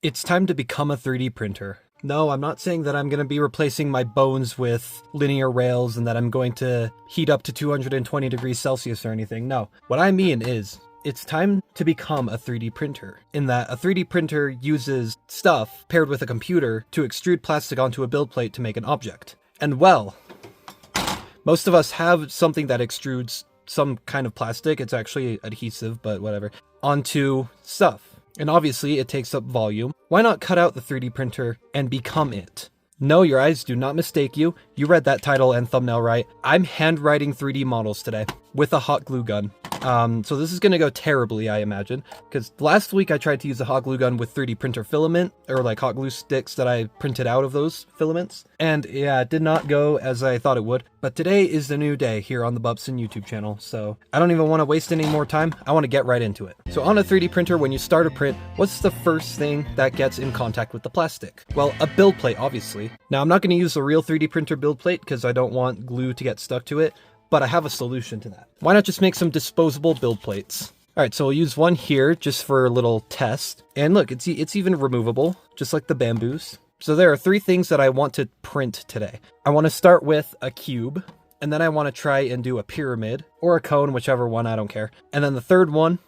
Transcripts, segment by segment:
It's time to become a 3D printer. No, I'm not saying that I'm going to be replacing my bones with linear rails and that I'm going to heat up to 220 degrees Celsius or anything. No, what I mean is it's time to become a 3D printer, in that a 3D printer uses stuff paired with a computer to extrude plastic onto a build plate to make an object. And well, most of us have something that extrudes some kind of plastic, it's actually adhesive, but whatever, onto stuff. And obviously it takes up volume. Why not cut out the 3D printer and become it? No, your eyes do not mistake you. You read that title and thumbnail right. I'm handwriting 3D models today with a hot glue gun. So this is going to go terribly, I imagine, because last week I tried to use a hot glue gun with 3D printer filament, or like hot glue sticks that I printed out of those filaments. And yeah, it did not go as I thought it would. But today is the new day here on the Bupson YouTube channel, so I don't even want to waste any more time. I want to get right into it. So on a 3D printer, when you start a print, what's the first thing that gets in contact with the plastic? Well, a build plate, obviously. Now, I'm not going to use a real 3D printer build plate because I don't want glue to get stuck to it, but I have a solution to that. Why not just make some disposable build plates? All right, so we'll use one here just for a little test. And look, it's even removable, just like the bamboos. So there are three things that I want to print today. I want to start with a cube, and then I want to try and do a pyramid or a cone, whichever one, I don't care. And then the third one,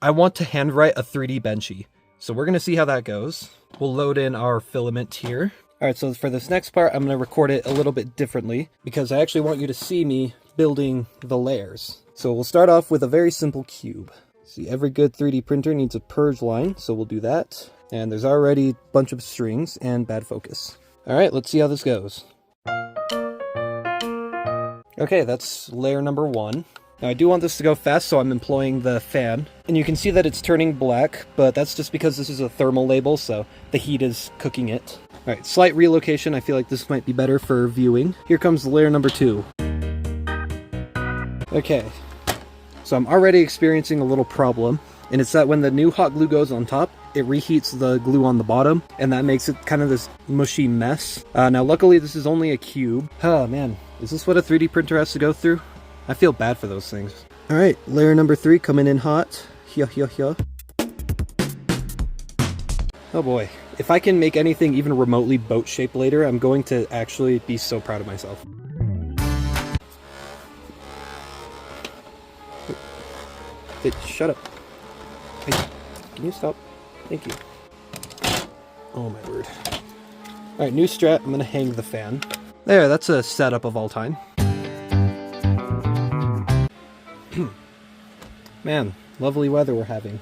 I want to handwrite a 3D Benchy. So we're going to see how that goes. We'll load in our filament here. All right, so for this next part, I'm going to record it a little bit differently because I actually want you to see me building the layers. So we'll start off with a very simple cube. See, every good 3D printer needs a purge line, so we'll do that. And there's already a bunch of strings and bad focus. All right, let's see how this goes. Okay, that's layer number one. Now I do want this to go fast, so I'm employing the fan. And you can see that it's turning black, but that's just because this is a thermal label, so the heat is cooking it. All right, slight relocation. I feel like this might be better for viewing. Here comes layer number two. Okay, so I'm already experiencing a little problem, and it's that when the new hot glue goes on top, it reheats the glue on the bottom, and that makes it kind of this mushy mess. Now luckily this is only a cube. Oh man, is this what a 3D printer has to go through? I feel bad for those things. All right, layer number three coming in hot. Oh boy, if I can make anything even remotely boat-shaped later, I'm going to actually be so proud of myself. Hey, shut up. Hey, can you stop? Thank you. Oh my word. Alright, new strat. I'm gonna hang the fan. There, that's a setup of all time. Man, lovely weather we're having.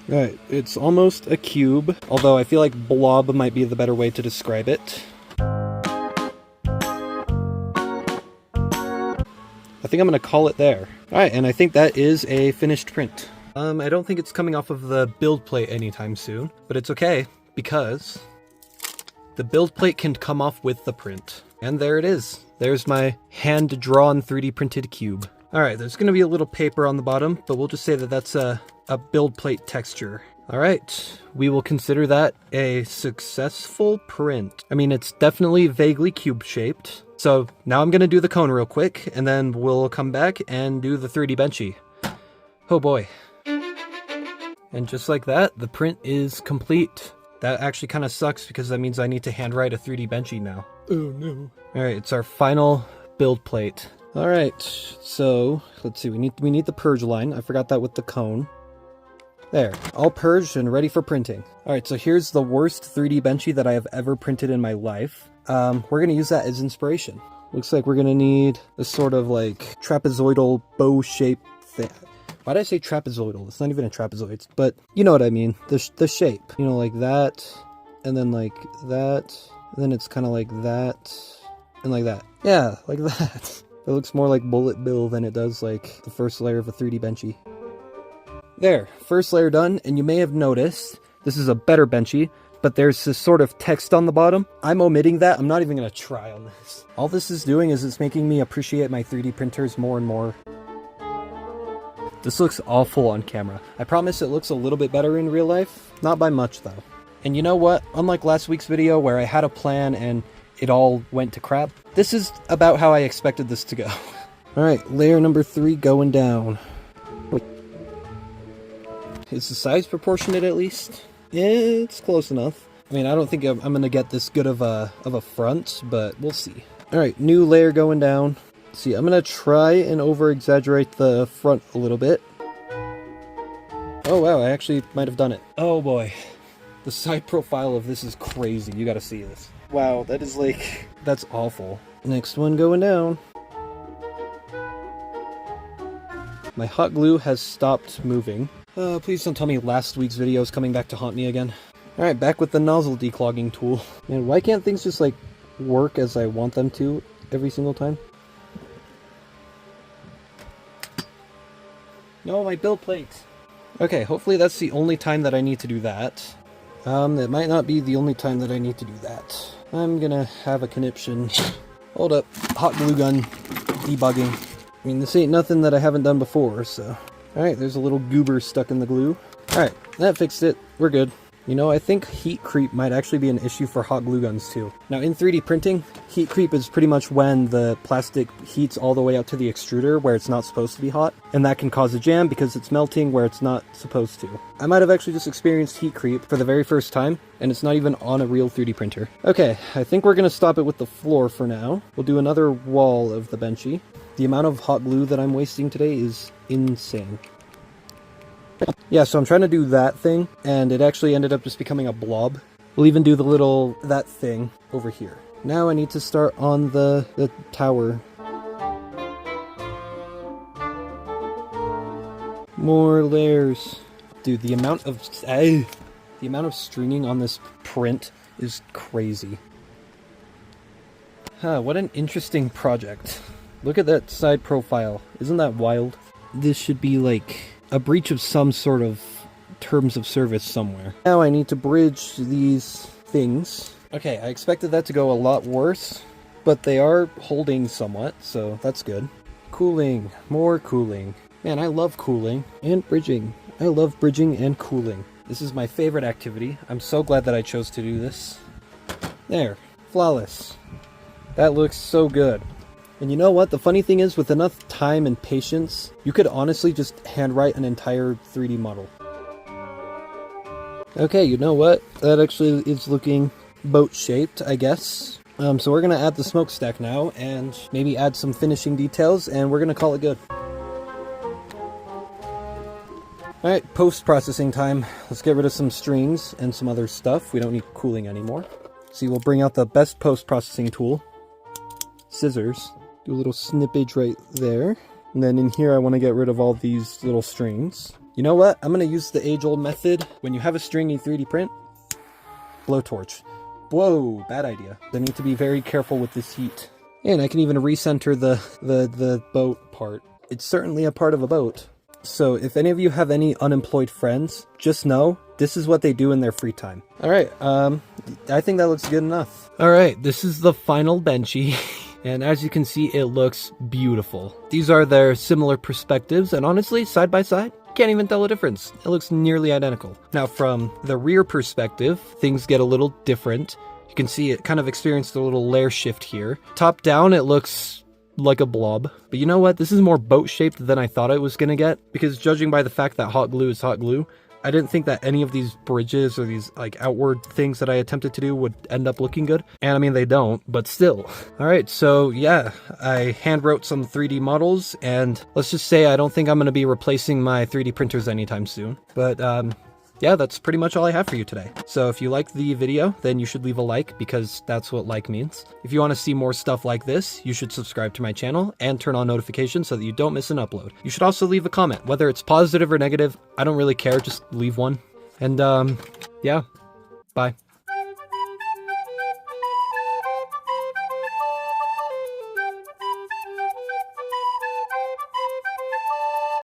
Alright, it's almost a cube, although I feel like blob might be the better way to describe it. I think I'm going to call it there. Alright, and I think that is a finished print. I don't think it's coming off of the build plate anytime soon, but it's okay, because the build plate can come off with the print. And there it is. There's my hand-drawn 3D printed cube. Alright, there's going to be a little paper on the bottom, but we'll just say that that's a build plate texture. Alright, we will consider that a successful print. I mean, it's definitely vaguely cube-shaped. So now I'm going to do the cone real quick, and then we'll come back and do the 3D Benchy. Oh boy. And just like that, the print is complete. That actually kind of sucks because that means I need to handwrite a 3D Benchy now. Oh no. Alright, it's our final build plate. Alright, so let's see, we need the purge line. I forgot that with the cone. There, all purged and ready for printing. Alright, so here's the worst 3D Benchy that I have ever printed in my life. We're going to use that as inspiration. Looks like we're going to need a sort of like trapezoidal bow-shaped thing. Why did I say trapezoidal? It's not even a trapezoid, but you know what I mean. The shape. You know, like that, and then like that, and then it's kind of like that, and like that. Yeah, like that. It looks more like bullet bill than it does like the first layer of a 3D Benchy. There, first layer done, and you may have noticed, this is a better Benchy, but there's this sort of text on the bottom. I'm omitting that. I'm not even going to try on this. All this is doing is it's making me appreciate my 3D printers more and more. This looks awful on camera. I promise it looks a little bit better in real life. Not by much, though. And you know what? Unlike last week's video where I had a plan and it all went to crap, this is about how I expected this to go. Alright, layer number 3 going down. Is the size proportionate at least? Yeah, it's close enough. I mean, I don't think I'm gonna get this good of a front, but we'll see. Alright, new layer going down. Let's see, I'm gonna try and over-exaggerate the front a little bit. Oh wow, I actually might have done it. Oh boy. The side profile of this is crazy. You gotta see this. Wow, that is like... that's awful. Next one going down. My hot glue has stopped moving. Please don't tell me last week's video is coming back to haunt me again. Alright, back with the nozzle declogging tool. Man, why can't things just like work as I want them to every single time? No, my build plate! Okay, hopefully that's the only time that I need to do that. It might not be the only time that I need to do that. I'm gonna have a conniption. Hold up, hot glue gun, debugging. I mean, this ain't nothing that I haven't done before, so... Alright, there's a little goober stuck in the glue. Alright, that fixed it. We're good. You know, I think heat creep might actually be an issue for hot glue guns too. Now in 3D printing, heat creep is pretty much when the plastic heats all the way out to the extruder where it's not supposed to be hot, and that can cause a jam because it's melting where it's not supposed to. I might have actually just experienced heat creep for the very first time, and it's not even on a real 3D printer. Okay, I think we're gonna stop it with the floor for now. We'll do another wall of the Benchy. The amount of hot glue that I'm wasting today is insane. Yeah, so I'm trying to do that thing, and it actually ended up just becoming a blob. We'll even do that thing over here. Now I need to start on the tower. More layers. Dude, the amount of stringing on this print is crazy. Huh, what an interesting project. Look at that side profile. Isn't that wild? This should be like a breach of some sort of terms of service somewhere. Now I need to bridge these things. Okay, I expected that to go a lot worse, but they are holding somewhat, so that's good. Cooling. More cooling. Man, I love cooling and bridging. I love bridging and cooling. This is my favorite activity. I'm so glad that I chose to do this. There. Flawless. That looks so good. And you know what? The funny thing is, with enough time and patience, you could honestly just handwrite an entire 3D model. Okay, you know what? That actually is looking boat-shaped, I guess. So we're gonna add the smokestack now, and maybe add some finishing details, and we're gonna call it good. Alright, post-processing time. Let's get rid of some strings and some other stuff. We don't need cooling anymore. See, we'll bring out the best post-processing tool. Scissors. Do a little snippage right there. And then in here I want to get rid of all these little strings. You know what? I'm going to use the age-old method. When you have a string in 3D print, blowtorch. Whoa, bad idea. I need to be very careful with this heat. And I can even recenter the boat part. It's certainly a part of a boat. So if any of you have any unemployed friends, just know this is what they do in their free time. Alright, I think that looks good enough. Alright, this is the final Benchy. And as you can see, it looks beautiful. These are their similar perspectives, and honestly, side by side, can't even tell a difference. It looks nearly identical. Now from the rear perspective, things get a little different. You can see it kind of experienced a little layer shift here. Top down, it looks like a blob. But you know what? This is more boat-shaped than I thought it was gonna get, because judging by the fact that hot glue is hot glue, I didn't think that any of these bridges or these like outward things that I attempted to do would end up looking good. And I mean, they don't, but still. Alright, so yeah, I hand wrote some 3D models, and let's just say I don't think I'm going to be replacing my 3D printers anytime soon. But yeah, that's pretty much all I have for you today. So if you liked the video, then you should leave a like, because that's what like means. If you want to see more stuff like this, you should subscribe to my channel and turn on notifications so that you don't miss an upload. You should also leave a comment, whether it's positive or negative. I don't really care, just leave one. And yeah, bye.